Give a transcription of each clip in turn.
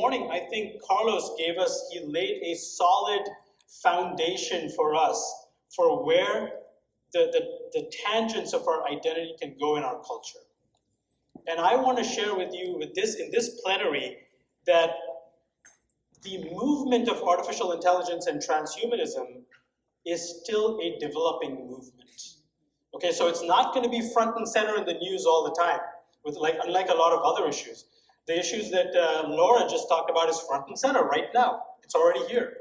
morning, I think Carlos he laid a solid foundation for us for where the tangents of our identity can go in our culture. And I want to share with you in this plenary that the movement of artificial intelligence and transhumanism is still a developing movement. Okay, so it's not going to be front and center in the news all the time, unlike a lot of other issues. The issues that Laura just talked about is front and center right now. It's already here.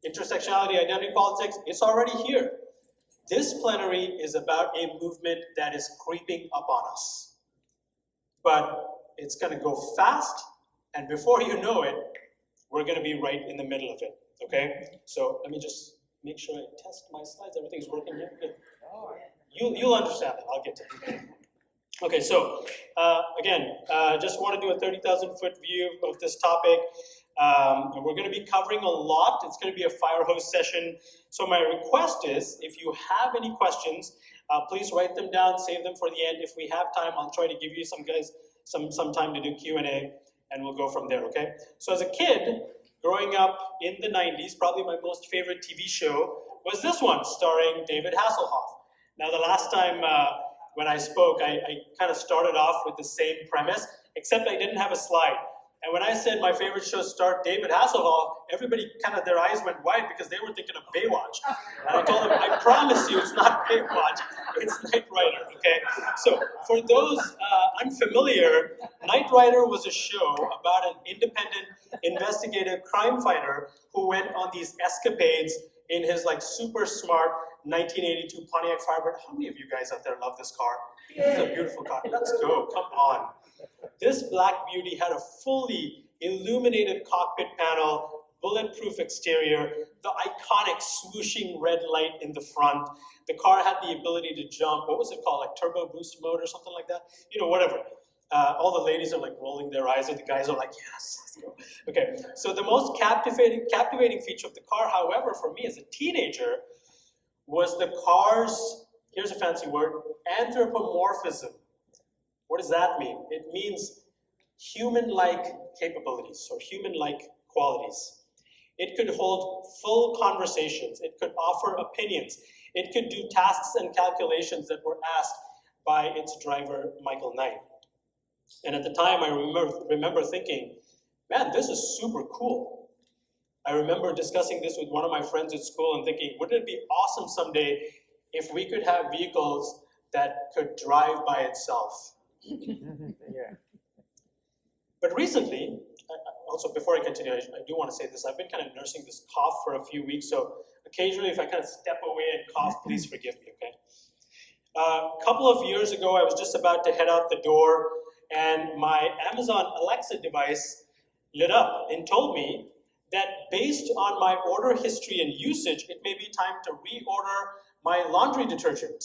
Intersectionality, identity politics, it's already here. This plenary is about a movement that is creeping up on us. But it's going to go fast, and before you know it, we're going to be right in the middle of it, okay? So let me just make sure I test my slides. Everything's working here? Good. You'll understand it. I'll get to it. Okay, so again, just want to do a 30,000-foot view of this topic. We're going to be covering a lot. It's going to be a fire hose session. So my request is, if you have any questions, please write them down, save them for the end. If we have time, I'll try to give you some time to do Q&A, and we'll go from there, okay? So as a kid, growing up in the 90s, probably my most favorite TV show was this one, starring David Hasselhoff. Now, the last time when I spoke, I kind of started off with the same premise, except I didn't have a slide. And when I said my favorite show starred David Hasselhoff, everybody their eyes went wide because they were thinking of Baywatch. And I told them, I promise you it's not Baywatch, it's Knight Rider, okay? So for those unfamiliar, Knight Rider was a show about an independent investigative crime fighter who went on these escapades in his super smart 1982 Pontiac Firebird. How many of you guys out there love this car? This is a beautiful car. Let's go, come on. This Black Beauty had a fully illuminated cockpit panel, bulletproof exterior, the iconic swooshing red light in the front. The car had the ability to jump. What was it called? Like turbo boost mode or something like that? Whatever. All the ladies are rolling their eyes, and the guys are like, yes, let's go. Okay, so the most captivating feature of the car, however, for me as a teenager, was the car's, here's a fancy word, anthropomorphism. What does that mean? It means human-like capabilities or human-like qualities. It could hold full conversations. It could offer opinions. It could do tasks and calculations that were asked by its driver, Michael Knight. And at the time, I remember thinking, man, this is super cool. I remember discussing this with one of my friends at school and thinking, wouldn't it be awesome someday if we could have vehicles that could drive by itself? Yeah. But recently, also before I continue, I do want to say this. I've been kind of nursing this cough for a few weeks, so occasionally if I kind of step away and cough, please forgive me, okay? A couple of years ago, I was just about to head out the door, and my Amazon Alexa device lit up and told me that based on my order history and usage, it may be time to reorder my laundry detergent.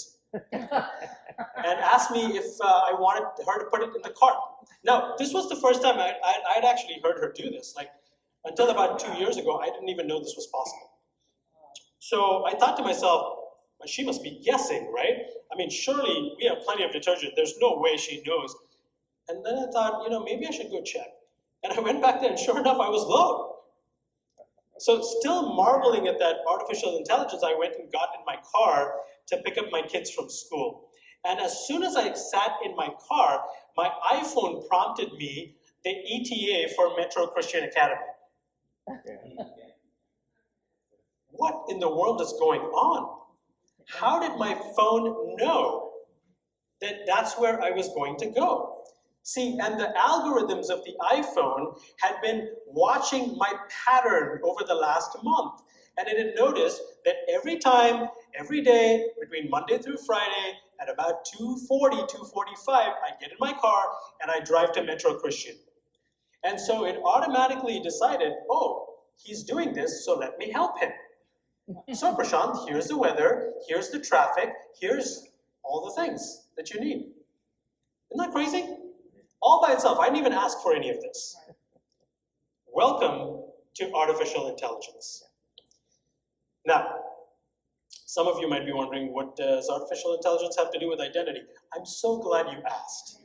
And asked me if I wanted her to put it in the cart. Now, this was the first time I'd actually heard her do this. Until about 2 years ago, I didn't even know this was possible. So I thought to myself, well, she must be guessing, right? I mean, surely we have plenty of detergent. There's no way she knows. And then I thought, maybe I should go check. And I went back there, and sure enough, I was low. So still marveling at that artificial intelligence, I went and got in my car to pick up my kids from school. And as soon as I sat in my car, my iPhone prompted me the ETA for Metro Christian Academy. What in the world is going on? How did my phone know that that's where I was going to go? See, and the algorithms of the iPhone had been watching my pattern over the last month. And it had noticed that every time, every day, between Monday through Friday, at about 2:40, 2:45, I get in my car and I drive to Metro Christian. And so it automatically decided, oh, he's doing this, so let me help him. So Prashanth, here's the weather, here's the traffic, here's all the things that you need. Isn't that crazy? All by itself. I didn't even ask for any of this. Welcome to artificial intelligence. Now, some of you might be wondering, what does artificial intelligence have to do with identity? I'm so glad you asked.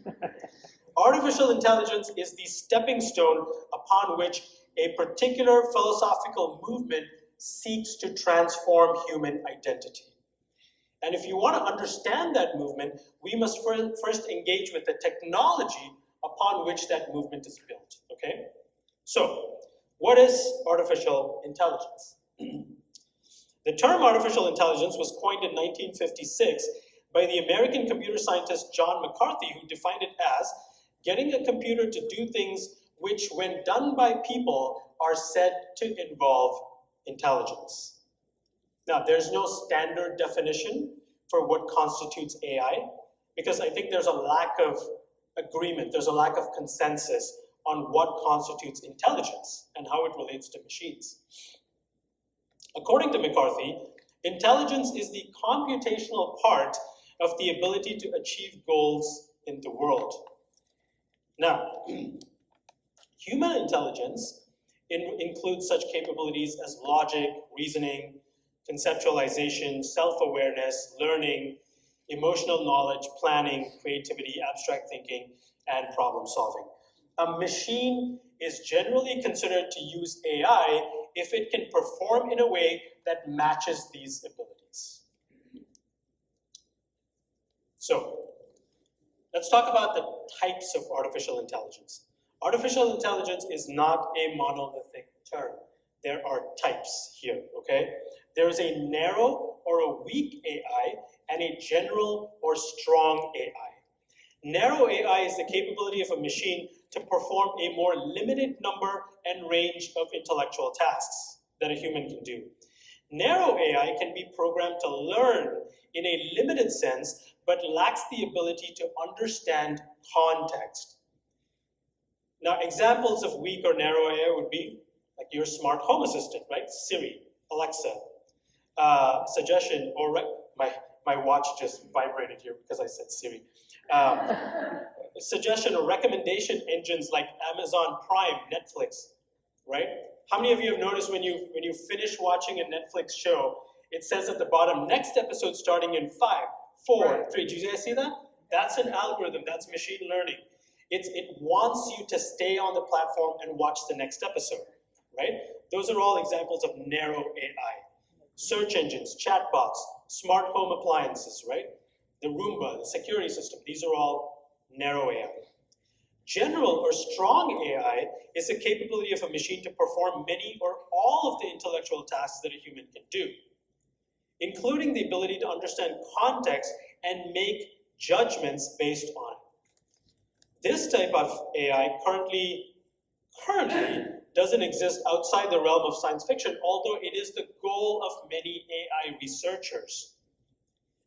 Artificial intelligence is the stepping stone upon which a particular philosophical movement seeks to transform human identity. And if you want to understand that movement, we must first engage with the technology upon which that movement is built, okay? So, what is artificial intelligence? The term artificial intelligence was coined in 1956 by the American computer scientist John McCarthy, who defined it as getting a computer to do things which, when done by people, are said to involve intelligence. Now, there's no standard definition for what constitutes AI, because I think there's a lack of agreement, there's a lack of consensus on what constitutes intelligence and how it relates to machines. According to McCarthy, intelligence is the computational part of the ability to achieve goals in the world. Now, human intelligence includes such capabilities as logic, reasoning, conceptualization, self-awareness, learning, emotional knowledge, planning, creativity, abstract thinking, and problem solving. A machine is generally considered to use AI if it can perform in a way that matches these abilities. So, let's talk about the types of artificial intelligence. Artificial intelligence is not a monolithic term. There are types here, okay? There is a narrow or a weak AI and a general or strong AI. Narrow AI is the capability of a machine to perform a more limited number and range of intellectual tasks that a human can do. Narrow AI can be programmed to learn in a limited sense, but lacks the ability to understand context. Now, examples of weak or narrow AI would be like your smart home assistant, right? Siri, Alexa, suggestion, or my watch just vibrated here because I said Siri. Suggestion or recommendation engines like Amazon Prime, Netflix, right? How many of you have noticed when you finish watching a Netflix show, it says at the bottom, next episode starting in 5, 4, 3. Do you guys see that? That's an algorithm. That's machine learning. It wants you to stay on the platform and watch the next episode, right? Those are all examples of narrow AI. Search engines, chatbots, smart home appliances, right? The Roomba, the security system, these are all narrow AI. General or strong AI is the capability of a machine to perform many or all of the intellectual tasks that a human can do, including the ability to understand context and make judgments based on it. This type of AI currently doesn't exist outside the realm of science fiction, although it is the goal of many AI researchers.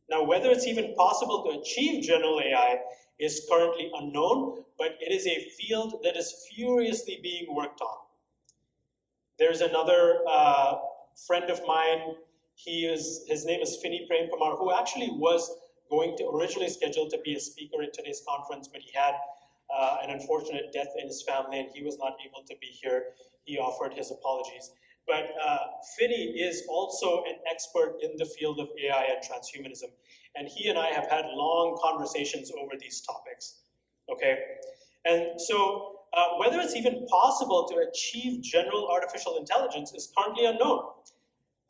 Now, whether it's even possible to achieve general AI is currently unknown, but it is a field that is furiously being worked on. There's another friend of mine, his name is Fini Prem Kumar, who actually was going to originally scheduled to be a speaker at today's conference, but he had an unfortunate death in his family and he was not able to be here. He offered his apologies. But Finney is also an expert in the field of AI and transhumanism. And he and I have had long conversations over these topics, okay? And so whether it's even possible to achieve general artificial intelligence is currently unknown.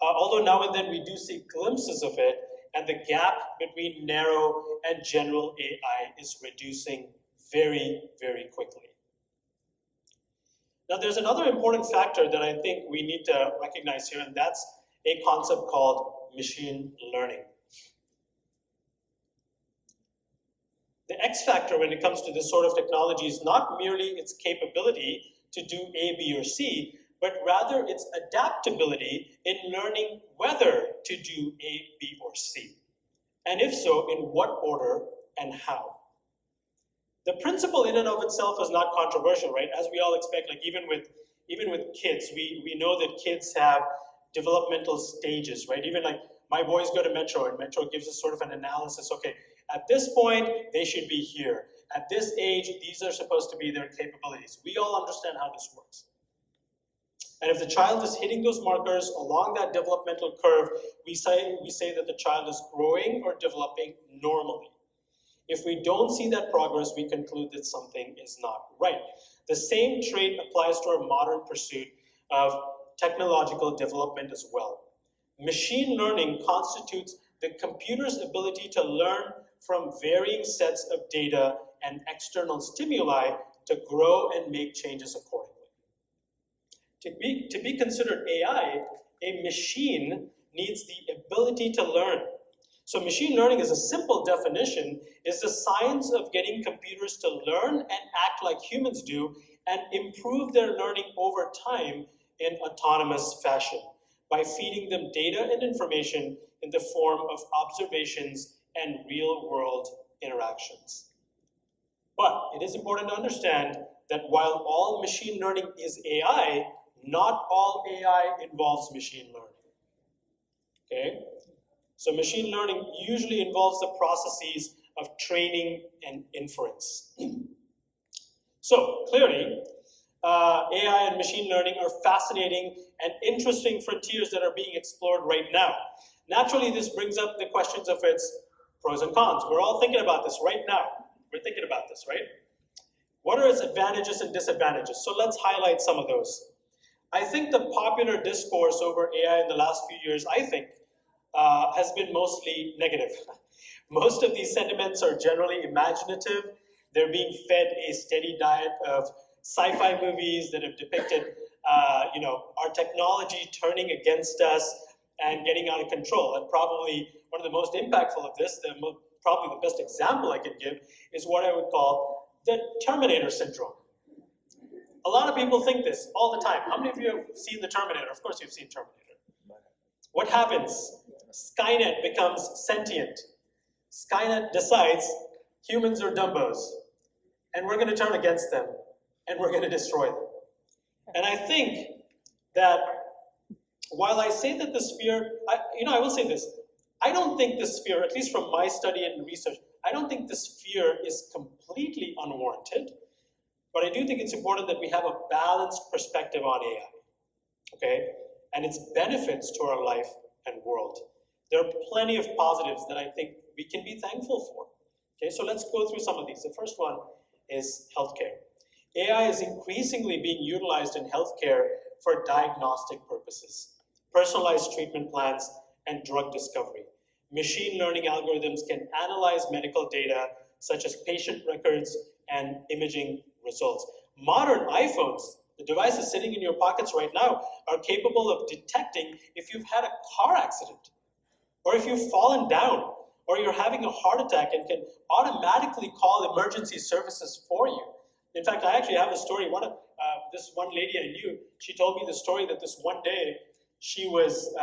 Although now and then we do see glimpses of it, and the gap between narrow and general AI is reducing very, very quickly. Now, there's another important factor that I think we need to recognize here, and that's a concept called machine learning. The X factor when it comes to this sort of technology is not merely its capability to do A, B, or C, but rather its adaptability in learning whether to do A, B, or C, and if so, in what order and how. The principle in and of itself is not controversial, right? As we all expect, like even with kids, we know that kids have developmental stages, right? Even like my boys go to Metro, and Metro gives us sort of an analysis. Okay, at this point, they should be here. At this age, these are supposed to be their capabilities. We all understand how this works. And if the child is hitting those markers along that developmental curve, we say that the child is growing or developing normally. If we don't see that progress, we conclude that something is not right. The same trait applies to our modern pursuit of technological development as well. Machine learning constitutes the computer's ability to learn from varying sets of data and external stimuli to grow and make changes accordingly. To be considered AI, a machine needs the ability to learn. So machine learning, as a simple definition, is the science of getting computers to learn and act like humans do and improve their learning over time in autonomous fashion by feeding them data and information in the form of observations and real-world interactions. But it is important to understand that while all machine learning is AI, not all AI involves machine learning. Okay? So machine learning usually involves the processes of training and inference. So clearly, AI and machine learning are fascinating and interesting frontiers that are being explored right now. Naturally, this brings up the questions of its pros and cons. We're all thinking about this right now. We're thinking about this, right? What are its advantages and disadvantages? So let's highlight some of those. I think the popular discourse over AI in the last few years, has been mostly negative. Most of these sentiments are generally imaginative. They're being fed a steady diet of sci-fi movies that have depicted, our technology turning against us and getting out of control. And probably one of the most impactful of this, probably the best example I can give, is what I would call the Terminator syndrome. A lot of people think this all the time. How many of you have seen the Terminator? Of course you've seen Terminator. What happens? Skynet becomes sentient. Skynet decides humans are dumbos, and we're going to turn against them, and we're going to destroy them. And I think that while I say that this fear, I will say this, I don't think this fear, at least from my study and research, I don't think this fear is completely unwarranted, but I do think it's important that we have a balanced perspective on AI, okay, and its benefits to our life and world. There are plenty of positives that I think we can be thankful for. Okay, so let's go through some of these. The first one is healthcare. AI is increasingly being utilized in healthcare for diagnostic purposes, personalized treatment plans, and drug discovery. Machine learning algorithms can analyze medical data, such as patient records and imaging results. Modern iPhones, the devices sitting in your pockets right now, are capable of detecting if you've had a car accident, or if you've fallen down, or you're having a heart attack, and can automatically call emergency services for you. In fact, I actually have a story. This one lady I knew, she told me the story that this one day she was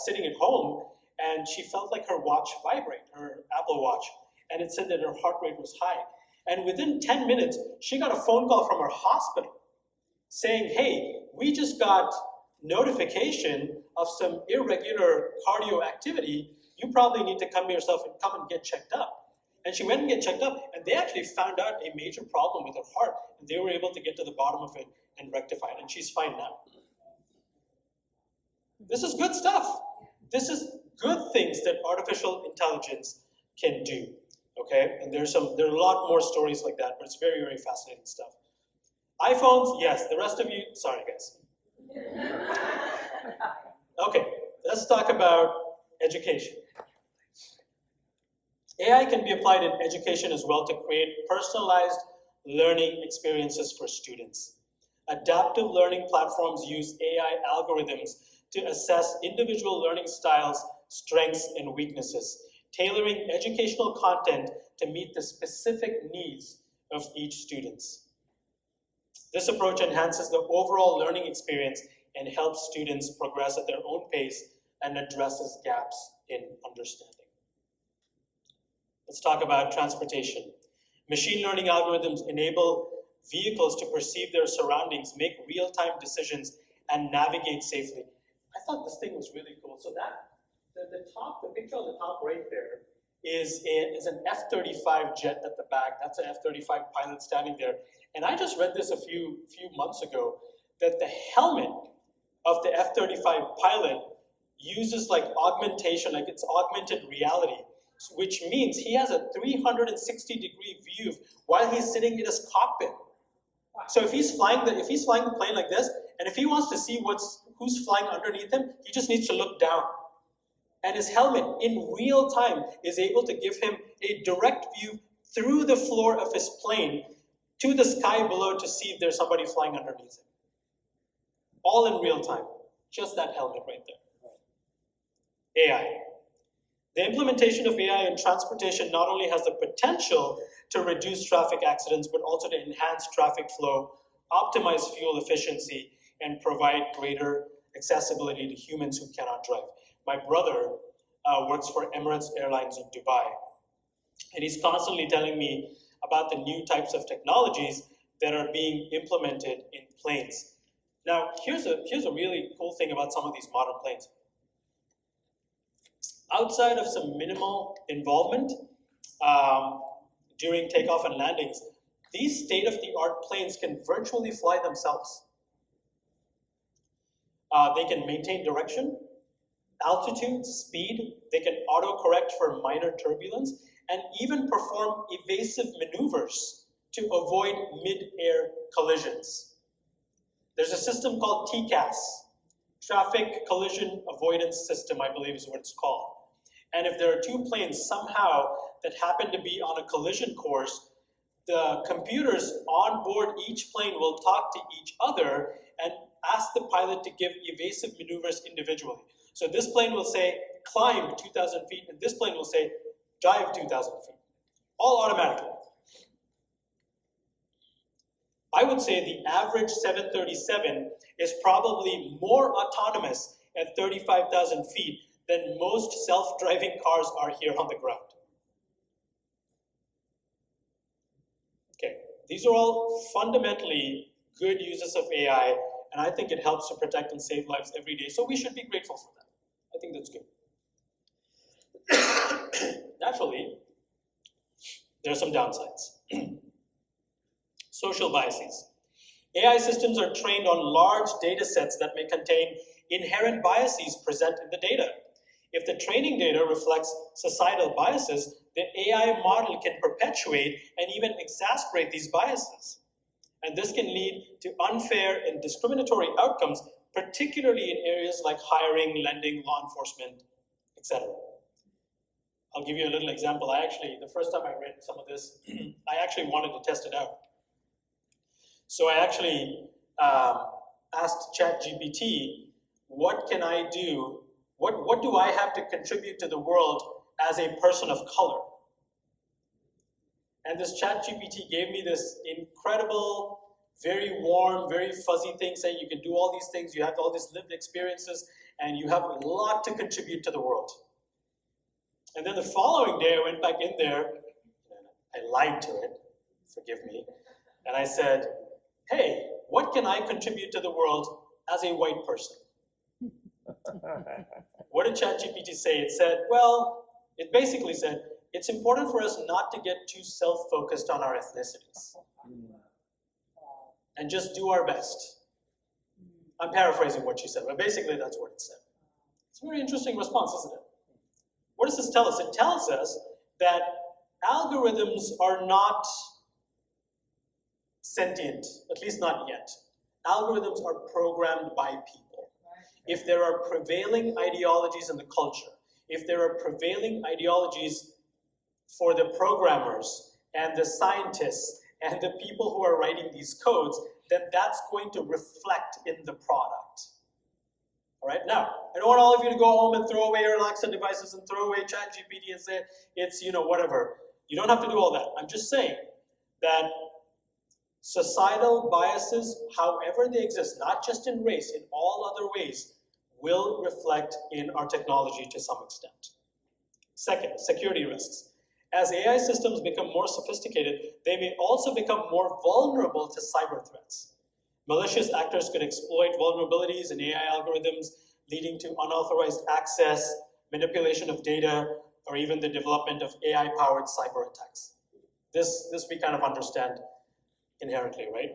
sitting at home and she felt like her watch vibrate, her Apple Watch, and it said that her heart rate was high. And within 10 minutes, she got a phone call from her hospital saying, hey, we just got notification of some irregular cardio activity. You probably need to come yourself and come and get checked up. And she went and get checked up, and they actually found out a major problem with her heart, and they were able to get to the bottom of it and rectify it, and she's fine now. This is good stuff. This is good things that artificial intelligence can do, okay? And there are a lot more stories like that, but it's very, very fascinating stuff. iPhones, yes. The rest of you, sorry guys. Okay, let's talk about education. AI can be applied in education as well to create personalized learning experiences for students. Adaptive learning platforms use AI algorithms to assess individual learning styles, strengths, and weaknesses, tailoring educational content to meet the specific needs of each student. This approach enhances the overall learning experience and helps students progress at their own pace and addresses gaps in understanding. Let's talk about transportation. Machine learning algorithms enable vehicles to perceive their surroundings, make real-time decisions, and navigate safely. I thought this thing was really cool. So the picture on the top right there is an F-35 jet at the back. That's an F-35 pilot standing there. And I just read this a few months ago, that the helmet of the F-35 pilot uses like augmentation, like it's augmented reality. which means he has a 360-degree view while he's sitting in his cockpit. So if he's flying the plane like this, and if he wants to see who's flying underneath him, he just needs to look down. And his helmet, in real time, is able to give him a direct view through the floor of his plane to the sky below to see if there's somebody flying underneath him. All in real time. Just that helmet right there. AI. The implementation of AI in transportation not only has the potential to reduce traffic accidents, but also to enhance traffic flow, optimize fuel efficiency, and provide greater accessibility to humans who cannot drive. My brother works for Emirates Airlines in Dubai, and he's constantly telling me about the new types of technologies that are being implemented in planes. Now, here's a really cool thing about some of these modern planes. Outside of some minimal involvement during takeoff and landings, these state-of-the-art planes can virtually fly themselves. They can maintain direction, altitude, speed. They can auto-correct for minor turbulence, and even perform evasive maneuvers to avoid mid-air collisions. There's a system called TCAS, Traffic Collision Avoidance System, I believe is what it's called. And if there are two planes somehow that happen to be on a collision course, the computers on board each plane will talk to each other and ask the pilot to give evasive maneuvers individually. So this plane will say, climb 2,000 feet, and this plane will say, dive 2,000 feet, all automatically. I would say the average 737 is probably more autonomous at 35,000 feet than most self-driving cars are here on the ground. Okay, these are all fundamentally good uses of AI, and I think it helps to protect and save lives every day, so we should be grateful for that. I think that's good. Naturally, there are some downsides. Social biases. AI systems are trained on large data sets that may contain inherent biases present in the data. If the training data reflects societal biases, the AI model can perpetuate and even exacerbate these biases. And this can lead to unfair and discriminatory outcomes, particularly in areas like hiring, lending, law enforcement, etc. I'll give you a little example. The first time I read some of this, I actually wanted to test it out. So I actually asked ChatGPT, what can I do? What do I have to contribute to the world as a person of color? And this ChatGPT gave me this incredible, very warm, very fuzzy thing saying you can do all these things, you have all these lived experiences, and you have a lot to contribute to the world. And then the following day, I went back in there, and I lied to it, forgive me, and I said, hey, what can I contribute to the world as a white person? What did ChatGPT say? It said, well, it basically said, it's important for us not to get too self-focused on our ethnicities and just do our best. I'm paraphrasing what she said, but basically that's what it said. It's a very interesting response, isn't it? What does this tell us? It tells us that algorithms are not sentient, at least not yet. Algorithms are programmed by people. If there are prevailing ideologies in the culture, if there are prevailing ideologies for the programmers and the scientists and the people who are writing these codes, then that's going to reflect in the product. All right, now, I don't want all of you to go home and throw away your Alexa devices and throw away ChatGPT and say it's, whatever. You don't have to do all that. I'm just saying that societal biases, however they exist, not just in race, in all other ways, will reflect in our technology to some extent. Second, security risks. As AI systems become more sophisticated, they may also become more vulnerable to cyber threats. Malicious actors could exploit vulnerabilities in AI algorithms, leading to unauthorized access, manipulation of data, or even the development of AI-powered cyber attacks. This we kind of understand inherently, right?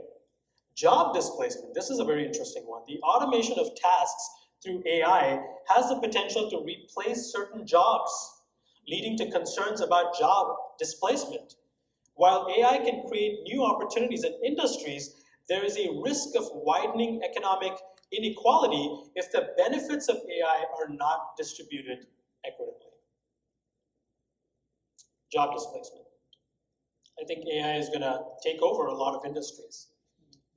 Job displacement, this is a very interesting one. The automation of tasks through AI has the potential to replace certain jobs, leading to concerns about job displacement. While AI can create new opportunities in industries, there is a risk of widening economic inequality if the benefits of AI are not distributed equitably. Job displacement. I think AI is going to take over a lot of industries,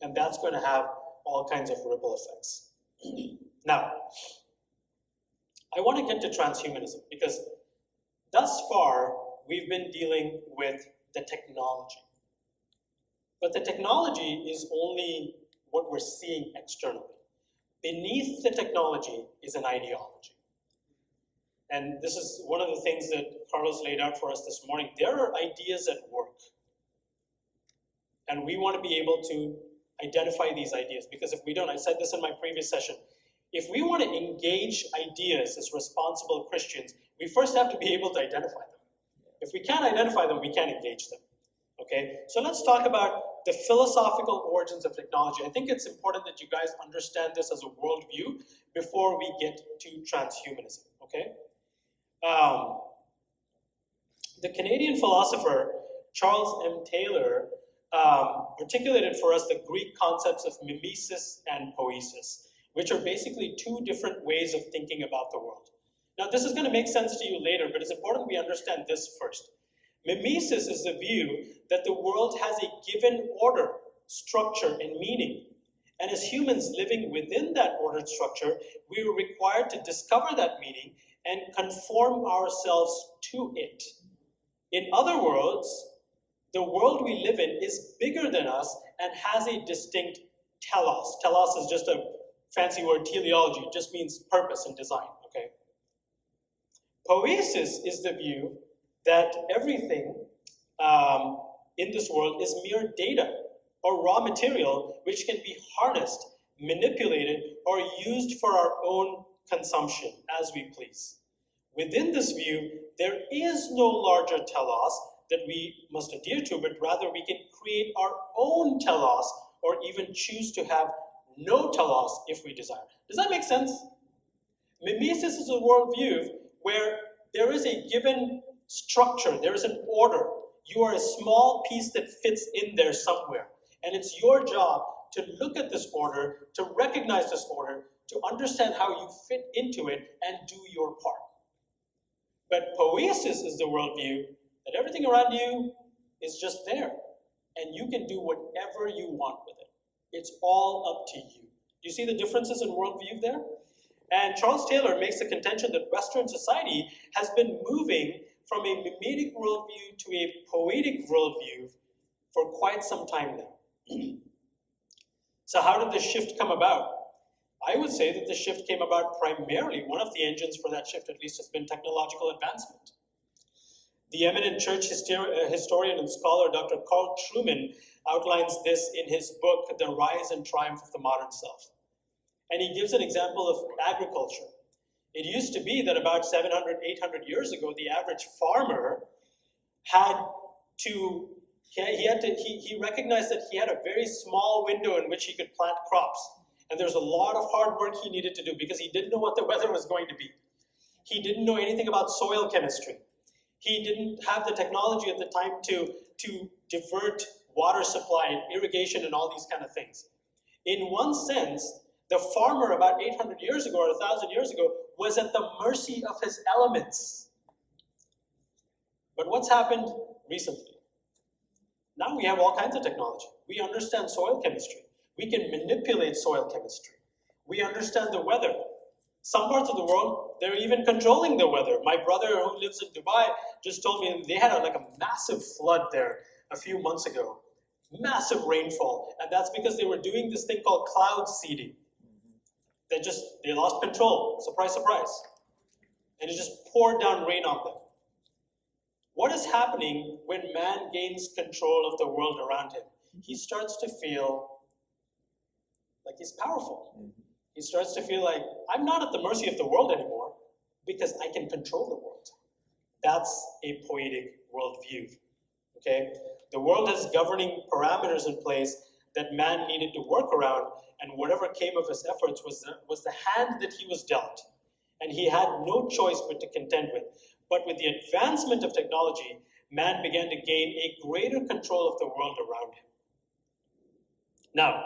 and that's going to have all kinds of ripple effects. Now, I want to get to transhumanism because thus far we've been dealing with the technology. But the technology is only what we're seeing externally. Beneath the technology is an ideology. And this is one of the things that Carlos laid out for us this morning. There are ideas at work. And we want to be able to identify these ideas, because if we don't, I said this in my previous session, if we want to engage ideas as responsible Christians, we first have to be able to identify them. If we can't identify them, we can't engage them. Okay, so let's talk about the philosophical origins of technology. I think it's important that you guys understand this as a worldview before we get to transhumanism. Okay, the Canadian philosopher Charles M. Taylor articulated for us the Greek concepts of mimesis and poiesis, which are basically two different ways of thinking about the world. Now, this is going to make sense to you later, but it's important we understand this first. Mimesis is the view that the world has a given order, structure, and meaning. And as humans living within that ordered structure, we are required to discover that meaning and conform ourselves to it. In other words, the world we live in is bigger than us and has a distinct telos. Telos is just a fancy word, teleology. It just means purpose and design, okay? Poiesis is the view that everything in this world is mere data or raw material which can be harnessed, manipulated, or used for our own consumption as we please. Within this view, there is no larger telos that we must adhere to, but rather we can create our own telos or even choose to have no telos if we desire. Does that make sense? Mimesis is a worldview where there is a given structure, there is an order. You are a small piece that fits in there somewhere. And it's your job to look at this order, to recognize this order, to understand how you fit into it and do your part. But poiesis is the worldview that everything around you is just there, and you can do whatever you want with it. It's all up to you. You see the differences in worldview there? And Charles Taylor makes the contention that Western society has been moving from a mimetic worldview to a poetic worldview for quite some time now. So how did this shift come about? I would say that the shift came about primarily, one of the engines for that shift at least has been technological advancement. The eminent church historian and scholar Dr. Carl Trueman outlines this in his book, The Rise and Triumph of the Modern Self. And he gives an example of agriculture. It used to be that about 700, 800 years ago, the average farmer he recognized that he had a very small window in which he could plant crops. And there's a lot of hard work he needed to do because he didn't know what the weather was going to be. He didn't know anything about soil chemistry. He didn't have the technology at the time to divert water supply and irrigation and all these kind of things. In one sense, the farmer about 800 years ago or 1,000 years ago was at the mercy of his elements. But what's happened recently? Now we have all kinds of technology. We understand soil chemistry. We can manipulate soil chemistry. We understand the weather. Some parts of the world, they're even controlling the weather. My brother who lives in Dubai just told me they had a massive flood there a few months ago. Massive rainfall. And that's because they were doing this thing called cloud seeding. They lost control. Surprise, surprise. And it just poured down rain on them. What is happening when man gains control of the world around him? He starts to feel like he's powerful. He starts to feel like, I'm not at the mercy of the world anymore because I can control the world. That's a poetic worldview, okay? The world has governing parameters in place that man needed to work around, and whatever came of his efforts was the hand that he was dealt, and he had no choice but to contend with. But with the advancement of technology, man began to gain a greater control of the world around him. Now,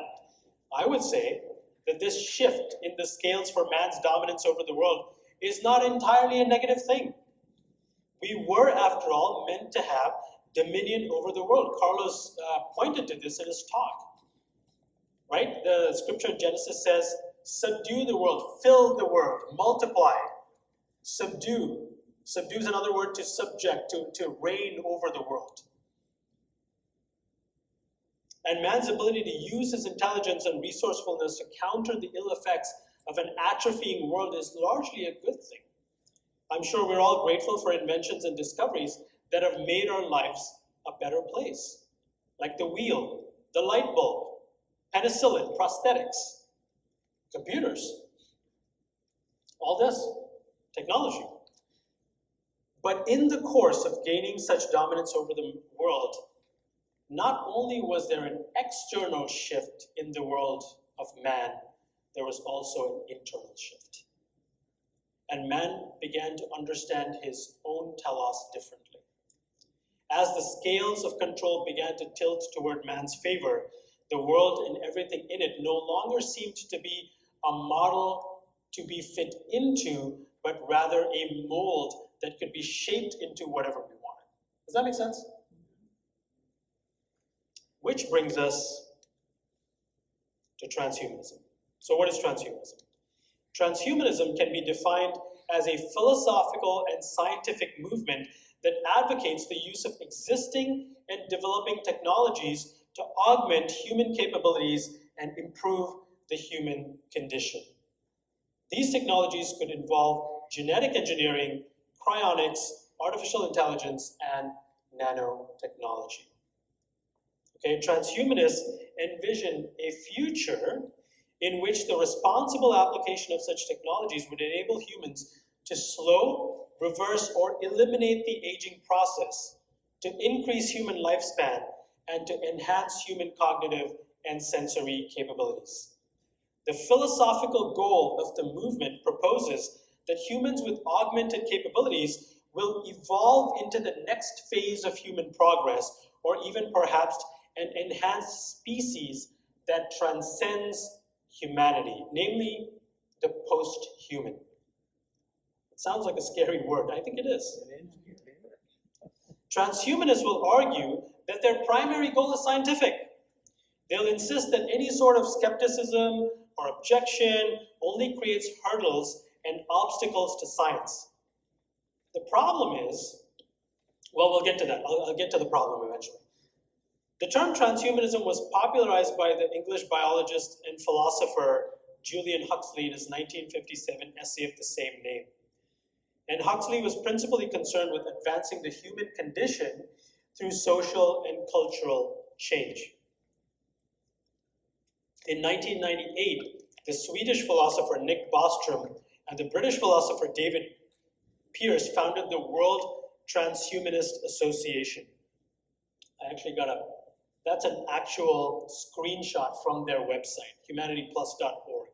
I would say that this shift in the scales for man's dominance over the world is not entirely a negative thing. We were, after all, meant to have dominion over the world. Carlos pointed to this in his talk, right? The scripture in Genesis says, subdue the world, fill the world, multiply, subdue. Subdue is another word to subject, to reign over the world. And man's ability to use his intelligence and resourcefulness to counter the ill effects of an atrophying world is largely a good thing. I'm sure we're all grateful for inventions and discoveries that have made our lives a better place, like the wheel, the light bulb, penicillin, prosthetics, computers, all this technology. But in the course of gaining such dominance over the world, not only was there an external shift in the world of man, there was also an internal shift. And man began to understand his own telos differently. As the scales of control began to tilt toward man's favor, the world and everything in it no longer seemed to be a model to be fit into, but rather a mold that could be shaped into whatever we wanted. Does that make sense? Which brings us to transhumanism. So what is transhumanism? Transhumanism can be defined as a philosophical and scientific movement that advocates the use of existing and developing technologies to augment human capabilities and improve the human condition. These technologies could involve genetic engineering, cryonics, artificial intelligence, and nanotechnology. Okay, transhumanists envision a future in which the responsible application of such technologies would enable humans to slow, reverse, or eliminate the aging process, to increase human lifespan, and to enhance human cognitive and sensory capabilities. The philosophical goal of the movement proposes that humans with augmented capabilities will evolve into the next phase of human progress, or even perhaps an enhanced species that transcends humanity, namely the post-human. It sounds like a scary word. I think it is. Transhumanists will argue that their primary goal is scientific. They'll insist that any sort of skepticism or objection only creates hurdles and obstacles to science. The problem is, well, we'll get to that. I'll get to the problem eventually. The term transhumanism was popularized by the English biologist and philosopher Julian Huxley in his 1957 essay of the same name. And Huxley was principally concerned with advancing the human condition through social and cultural change. In 1998, the Swedish philosopher Nick Bostrom and the British philosopher David Pearce founded the World Transhumanist Association. I actually that's an actual screenshot from their website, humanityplus.org.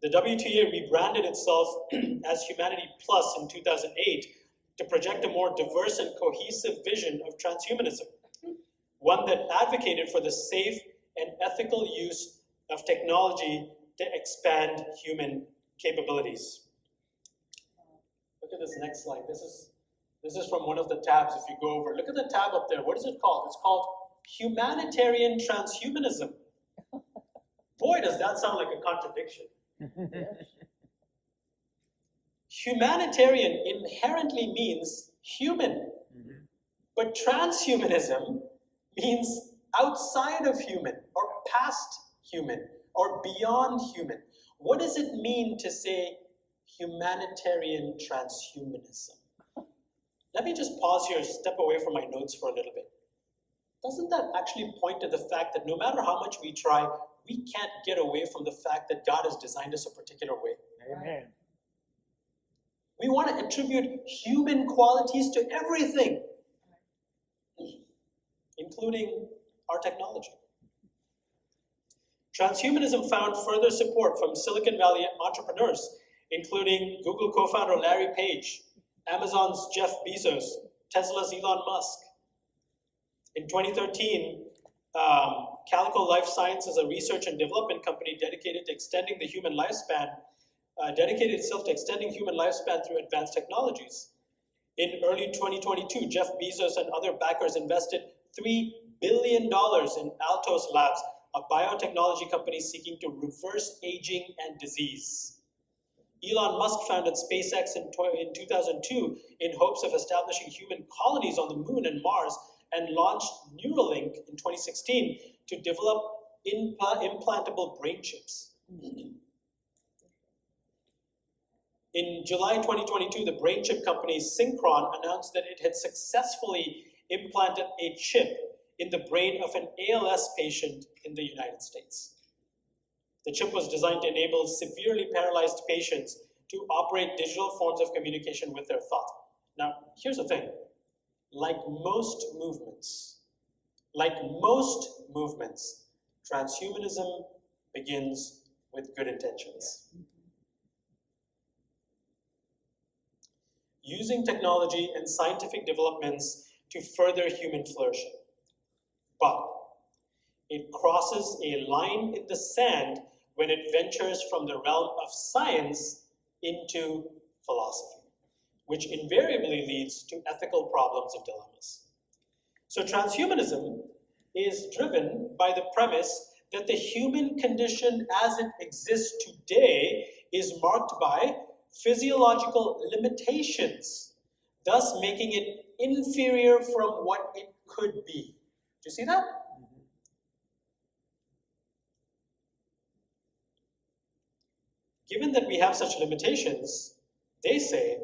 The WTA rebranded itself as Humanity Plus in 2008 to project a more diverse and cohesive vision of transhumanism, one that advocated for the safe and ethical use of technology to expand human capabilities. Look at this next slide. This is from one of the tabs if you go over. Look at the tab up there. What is it called? It's called Humanitarian Transhumanism. Boy, does that sound like a contradiction. Humanitarian inherently means human, but transhumanism means outside of human, or past human, or beyond human. What does it mean to say humanitarian transhumanism? Let me just pause here and step away from my notes for a little bit. Doesn't that actually point to the fact that no matter how much we try, we can't get away from the fact that God has designed us a particular way? Amen. We want to attribute human qualities to everything, including our technology. Transhumanism found further support from Silicon Valley entrepreneurs, including Google co-founder Larry Page, Amazon's Jeff Bezos, Tesla's Elon Musk. In 2013, Calico Life Sciences, a research and development company dedicated to extending the human lifespan, dedicated itself to extending human lifespan through advanced technologies. In early 2022, Jeff Bezos and other backers invested $3 billion in Altos Labs, a biotechnology company seeking to reverse aging and disease. Elon Musk founded SpaceX in 2002 in hopes of establishing human colonies on the moon and Mars, and launched Neuralink in 2016 to develop implantable brain chips. In July 2022, the brain chip company Synchron announced that it had successfully implanted a chip in the brain of an ALS patient in the United States. The chip was designed to enable severely paralyzed patients to operate digital forms of communication with their thought. Now, here's the thing. Like most movements, transhumanism begins with good intentions. Using technology and scientific developments to further human flourishing. But it crosses a line in the sand when it ventures from the realm of science into philosophy, which invariably leads to ethical problems and dilemmas. So transhumanism is driven by the premise that the human condition as it exists today is marked by physiological limitations, thus making it inferior from what it could be. Do you see that? Given that we have such limitations, they say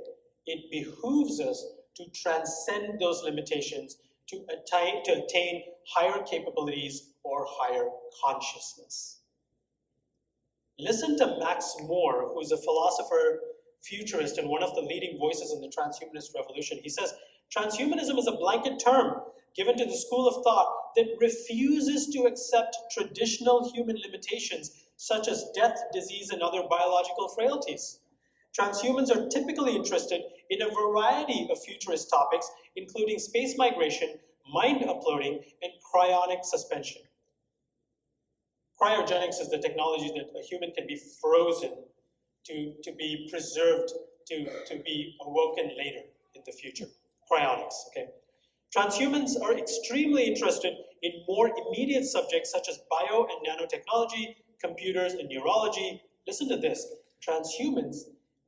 it behooves us to transcend those limitations to attain higher capabilities or higher consciousness. Listen to Max Moore, who is a philosopher, futurist, and one of the leading voices in the transhumanist revolution. He says, transhumanism is a blanket term given to the school of thought that refuses to accept traditional human limitations such as death, disease, and other biological frailties. Transhumans are typically interested in a variety of futurist topics, including space migration, mind uploading, and cryonic suspension. Cryogenics is the technology that a human can be frozen to be preserved, to be awoken later in the future. Cryonics, okay? Transhumans are extremely interested in more immediate subjects such as bio and nanotechnology, computers, and neurology. Listen to this. Transhumans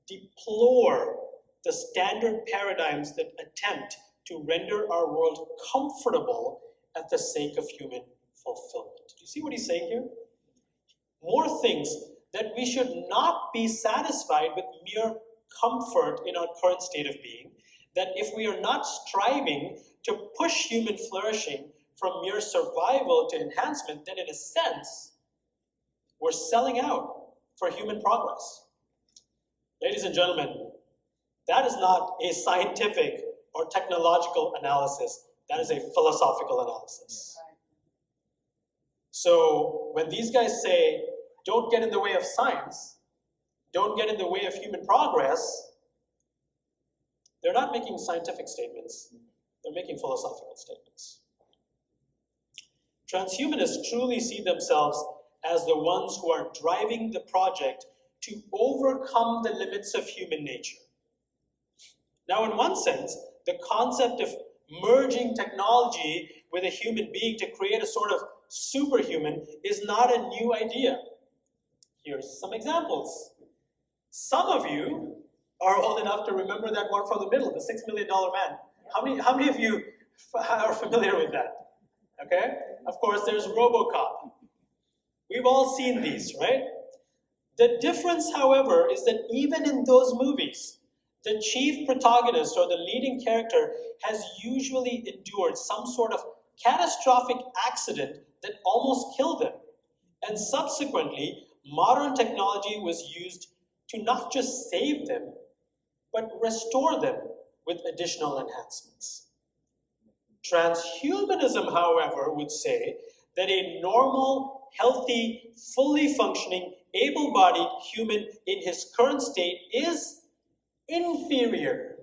deplore the standard paradigms that attempt to render our world comfortable at the sake of human fulfillment. Do you see what he's saying here? Moore thinks that we should not be satisfied with mere comfort in our current state of being, that if we are not striving to push human flourishing from mere survival to enhancement, then in a sense, we're selling out for human progress. Ladies and gentlemen, that is not a scientific or technological analysis. That is a philosophical analysis. So when these guys say, don't get in the way of science, don't get in the way of human progress, they're not making scientific statements. They're making philosophical statements. Transhumanists truly see themselves as the ones who are driving the project to overcome the limits of human nature. Now, in one sense, the concept of merging technology with a human being to create a sort of superhuman is not a new idea. Here's some examples. Some of you are old enough to remember that one from the middle, the $6 million man. How many of you are familiar with that? Okay? Of course, there's RoboCop. We've all seen these, right? The difference, however, is that even in those movies, the chief protagonist or the leading character has usually endured some sort of catastrophic accident that almost killed them. And subsequently, modern technology was used to not just save them, but restore them with additional enhancements. Transhumanism, however, would say that a normal healthy, fully functioning, able-bodied human in his current state is inferior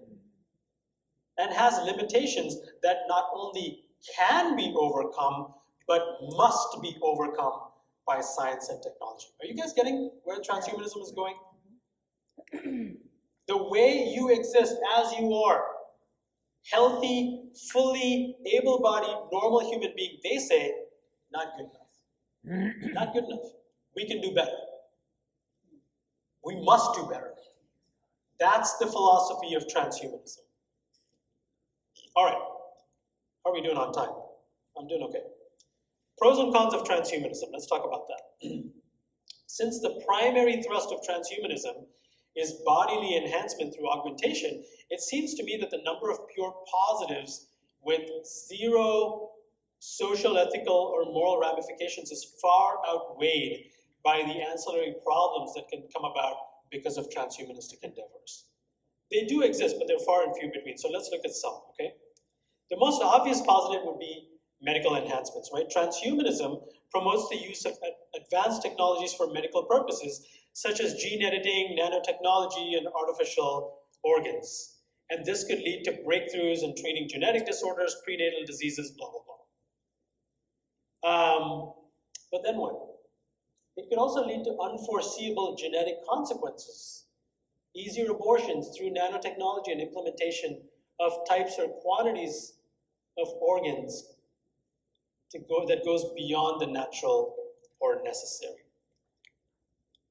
and has limitations that not only can be overcome, but must be overcome by science and technology. Are you guys getting where transhumanism is going? The way you exist as you are, healthy, fully able-bodied, normal human being, they say, not good enough. Not good enough. We can do better. We must do better. That's the philosophy of transhumanism. All right, how are we doing on time? I'm doing okay. Pros and cons of transhumanism, let's talk about that. Since the primary thrust of transhumanism is bodily enhancement through augmentation, it seems to me that the number of pure positives with zero social, ethical, or moral ramifications is far outweighed by the ancillary problems that can come about because of transhumanistic endeavors. They do exist, but they're far and few between. So let's look at some, okay? The most obvious positive would be medical enhancements, right? Transhumanism promotes the use of advanced technologies for medical purposes, such as gene editing, nanotechnology, and artificial organs. And this could lead to breakthroughs in treating genetic disorders, prenatal diseases, blah, blah, blah. But then what? It could also lead to unforeseeable genetic consequences. Easier abortions through nanotechnology and implementation of types or quantities of organs that goes beyond the natural or necessary.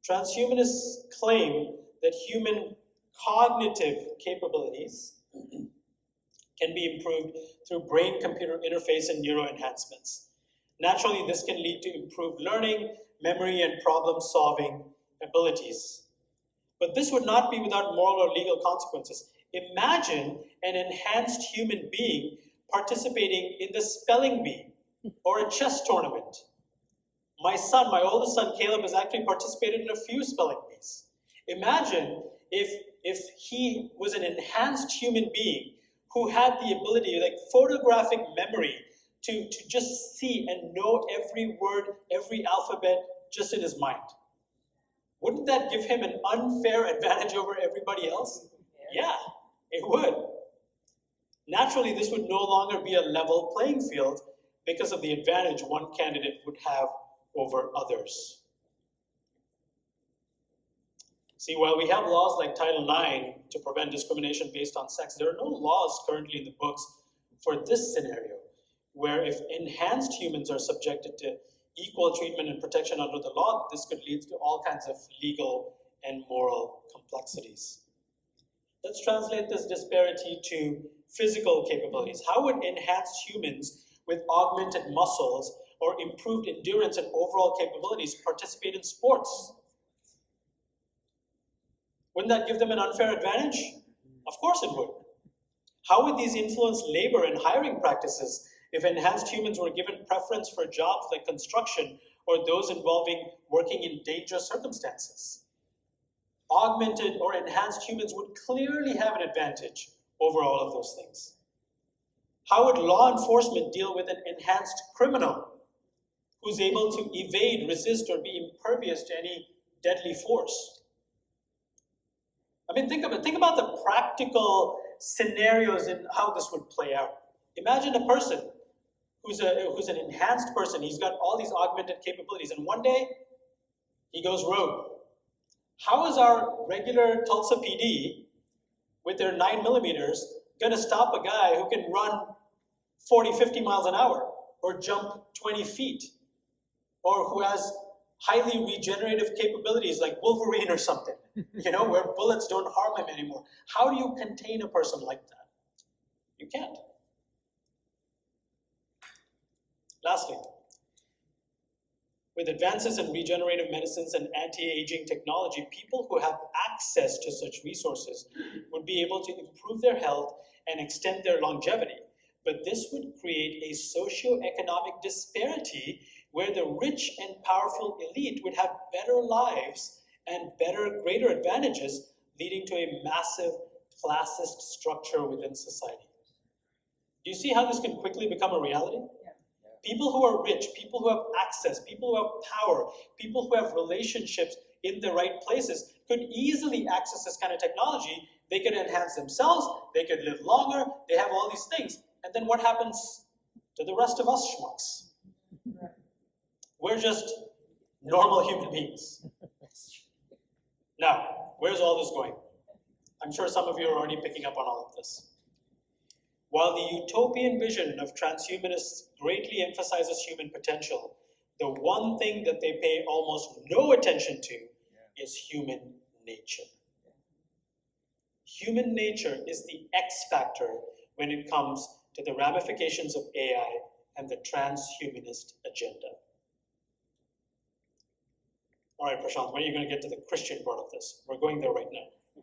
Transhumanists claim that human cognitive capabilities can be improved through brain-computer interface and neuroenhancements. Naturally, this can lead to improved learning, memory, and problem-solving abilities. But this would not be without moral or legal consequences. Imagine an enhanced human being participating in the spelling bee or a chess tournament. My son, my oldest son, Caleb, has actually participated in a few spelling bees. Imagine if he was an enhanced human being who had the ability, like photographic memory, to just see and know every word, every alphabet just in his mind. Wouldn't that give him an unfair advantage over everybody else? Yeah, it would. Naturally, this would no longer be a level playing field because of the advantage one candidate would have over others. See, while we have laws like Title IX to prevent discrimination based on sex, there are no laws currently in the books for this scenario, where if enhanced humans are subjected to equal treatment and protection under the law, this could lead to all kinds of legal and moral complexities. Let's translate this disparity to physical capabilities. How would enhanced humans with augmented muscles or improved endurance and overall capabilities participate in sports? Wouldn't that give them an unfair advantage? Of course it would. How would these influence labor and hiring practices if enhanced humans were given preference for jobs like construction or those involving working in dangerous circumstances? Augmented or enhanced humans would clearly have an advantage over all of those things. How would law enforcement deal with an enhanced criminal who's able to evade, resist, or be impervious to any deadly force? I mean, think about the practical scenarios in how this would play out. Imagine a person who's an enhanced person. He's got all these augmented capabilities, and one day he goes rogue. How is our regular Tulsa PD with their 9mm going to stop a guy who can run 40, 50 miles an hour or jump 20 feet or who has highly regenerative capabilities like Wolverine or something, where bullets don't harm him anymore? How do you contain a person like that? You can't. Lastly, with advances in regenerative medicines and anti-aging technology, people who have access to such resources would be able to improve their health and extend their longevity. But this would create a socio-economic disparity where the rich and powerful elite would have better lives and greater advantages, leading to a massive classist structure within society. Do you see how this can quickly become a reality? People who are rich, people who have access, people who have power, people who have relationships in the right places could easily access this kind of technology. They could enhance themselves, they could live longer, they have all these things. And then what happens to the rest of us schmucks? We're just normal human beings. Now, where's all this going? I'm sure some of you are already picking up on all of this. While the utopian vision of transhumanists greatly emphasizes human potential, the one thing that they pay almost no attention to is human nature. Human nature is the X factor when it comes to the ramifications of AI and the transhumanist agenda. All right, Prashanth, when are you going to get to the Christian part of this? We're going there right now.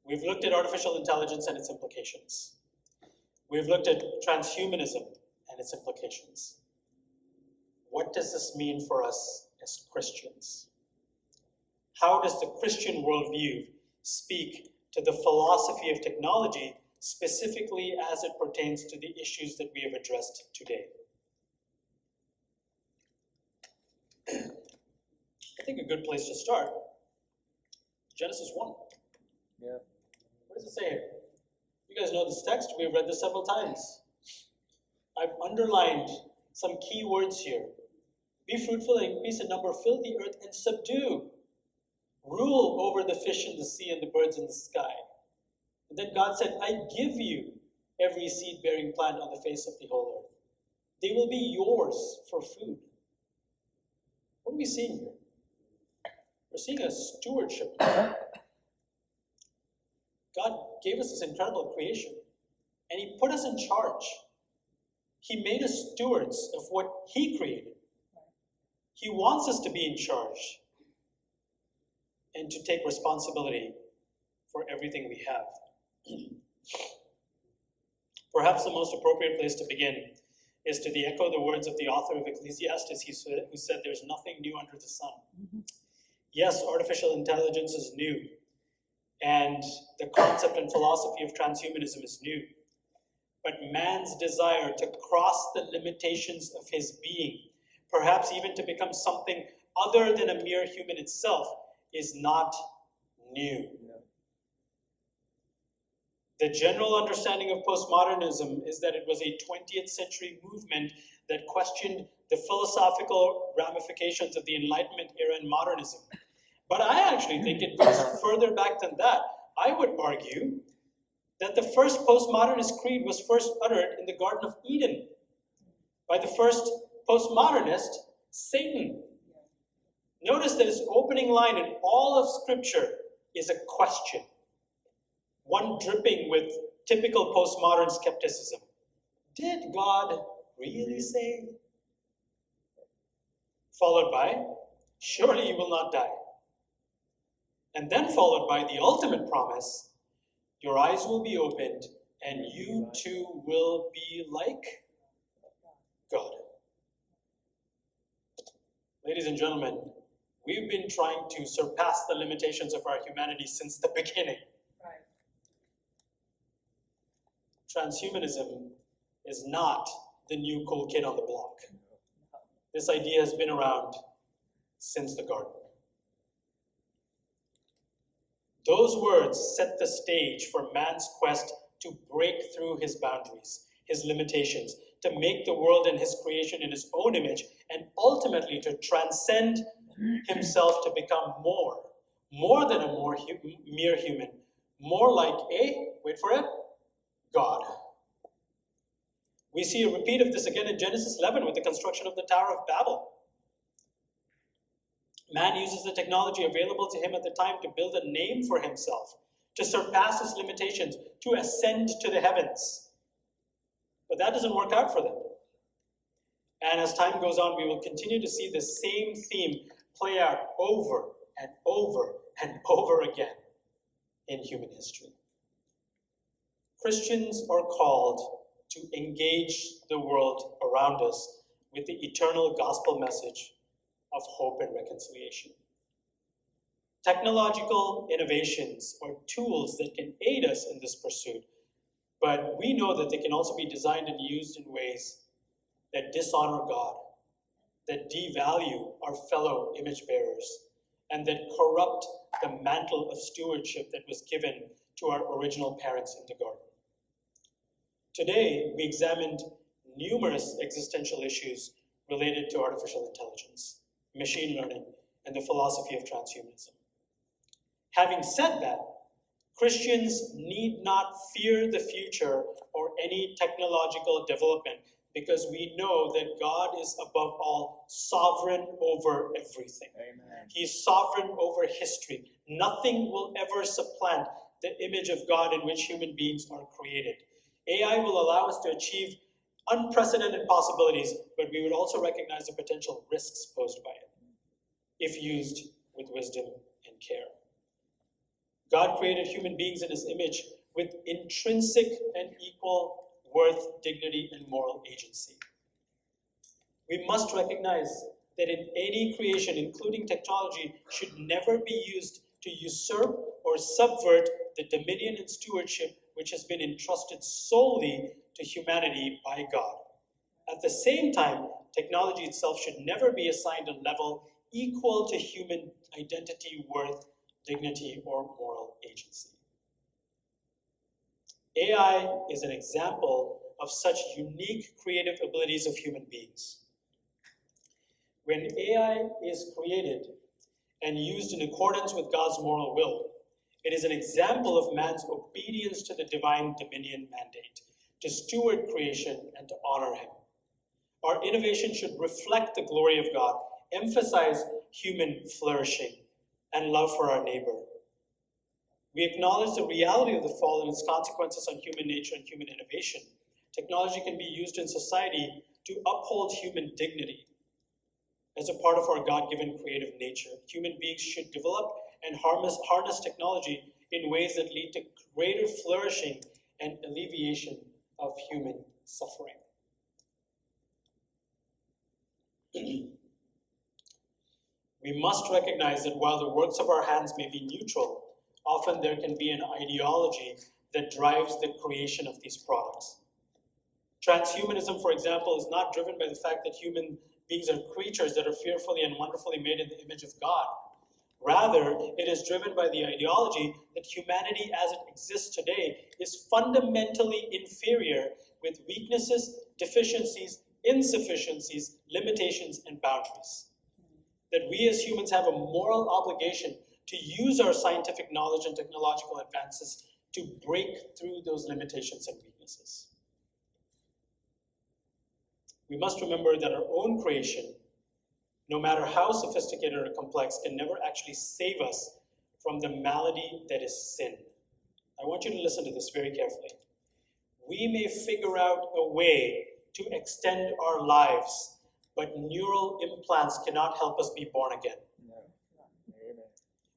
We've looked at artificial intelligence and its implications. We've looked at transhumanism and its implications. What does this mean for us as Christians? How does the Christian worldview speak to the philosophy of technology, specifically as it pertains to the issues that we have addressed today? I think a good place to start, Genesis 1. Yeah. What does it say here? You guys know this text. We've read this several times. I've underlined some key words here. Be fruitful and increase in number, fill the earth and subdue. Rule over the fish in the sea and the birds in the sky. And then God said, I give you every seed-bearing plant on the face of the whole earth. They will be yours for food. What are we seeing here? We're seeing a stewardship. God gave us this incredible creation, and He put us in charge. He made us stewards of what He created. He wants us to be in charge and to take responsibility for everything we have. Perhaps the most appropriate place to begin is to echo the words of the author of Ecclesiastes, who said, there's nothing new under the sun. Yes, artificial intelligence is new, and the concept and philosophy of transhumanism is new. But man's desire to cross the limitations of his being, perhaps even to become something other than a mere human itself, is not new. The general understanding of postmodernism is that it was a 20th century movement that questioned the philosophical ramifications of the Enlightenment era and modernism. But I actually think it goes further back than that. I would argue that the first postmodernist creed was first uttered in the Garden of Eden by the first postmodernist, Satan. Notice that his opening line in all of Scripture is a question, one dripping with typical postmodern skepticism. Did God really say? Followed by, surely you will not die. And then followed by the ultimate promise, your eyes will be opened and you too will be like God. Ladies and gentlemen, we've been trying to surpass the limitations of our humanity since the beginning. Right. Transhumanism is not the new cool kid on the block. This idea has been around since the garden. Those words set the stage for man's quest to break through his boundaries, his limitations, to make the world and his creation in his own image, and ultimately to transcend himself to become more than a mere human, more like a, wait for it, God. We see a repeat of this again in Genesis 11 with the construction of the Tower of Babel. Man uses the technology available to him at the time to build a name for himself, to surpass his limitations, to ascend to the heavens. But that doesn't work out for them. And as time goes on, we will continue to see the same theme play out over and over and over again in human history. Christians are called to engage the world around us with the eternal gospel message of hope and reconciliation. Technological innovations are tools that can aid us in this pursuit, But we know that they can also be designed and used in ways that dishonor God, that devalue our fellow image bearers, and that corrupt the mantle of stewardship that was given to our original parents in the garden. Today, we examined numerous existential issues related to artificial intelligence, machine learning, and the philosophy of transhumanism. Having said that, Christians need not fear the future or any technological development because we know that God is above all sovereign over everything. Amen. He's sovereign over history. Nothing will ever supplant the image of God in which human beings are created. AI will allow us to achieve unprecedented possibilities, but we would also recognize the potential risks posed by it if used with wisdom and care. God created human beings in his image with intrinsic and equal worth, dignity, and moral agency. We must recognize that in any creation, including technology, should never be used to usurp or subvert the dominion and stewardship which has been entrusted solely to humanity by God. At the same time, technology itself should never be assigned a level equal to human identity, worth, dignity, or moral agency. AI is an example of such unique creative abilities of human beings. When AI is created and used in accordance with God's moral will, it is an example of man's obedience to the divine dominion mandate, to steward creation and to honor him. Our innovation should reflect the glory of God, emphasize human flourishing, and love for our neighbor. We acknowledge the reality of the fall and its consequences on human nature and human innovation. Technology can be used in society to uphold human dignity as a part of our God-given creative nature. Human beings should develop and harness technology in ways that lead to greater flourishing and alleviation of human suffering. We must recognize that while the works of our hands may be neutral, often there can be an ideology that drives the creation of these products. Transhumanism, for example, is not driven by the fact that human beings are creatures that are fearfully and wonderfully made in the image of God. Rather, it is driven by the ideology that humanity as it exists today is fundamentally inferior with weaknesses, deficiencies, insufficiencies, limitations, and boundaries. That we as humans have a moral obligation to use our scientific knowledge and technological advances to break through those limitations and weaknesses. We must remember that our own creation, no matter how sophisticated or complex, can never actually save us from the malady that is sin. I want you to listen to this very carefully. We may figure out a way to extend our lives, but neural implants cannot help us be born again. No. Amen.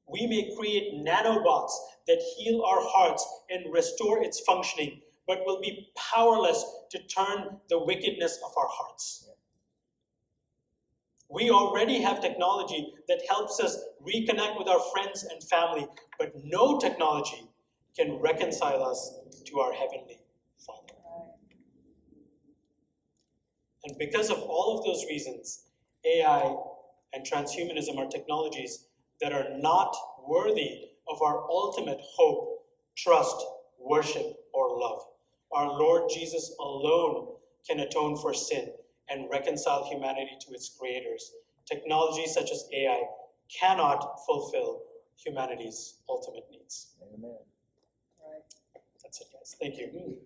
We may create nanobots that heal our hearts and restore its functioning, but will be powerless to turn the wickedness of our hearts. We already have technology that helps us reconnect with our friends and family, but no technology can reconcile us to our Heavenly Father. And because of all of those reasons, AI and transhumanism are technologies that are not worthy of our ultimate hope, trust, worship, or love. Our Lord Jesus alone can atone for sin and reconcile humanity to its creators. Technology such as AI cannot fulfill humanity's ultimate needs. Amen. That's it, guys. Thank you.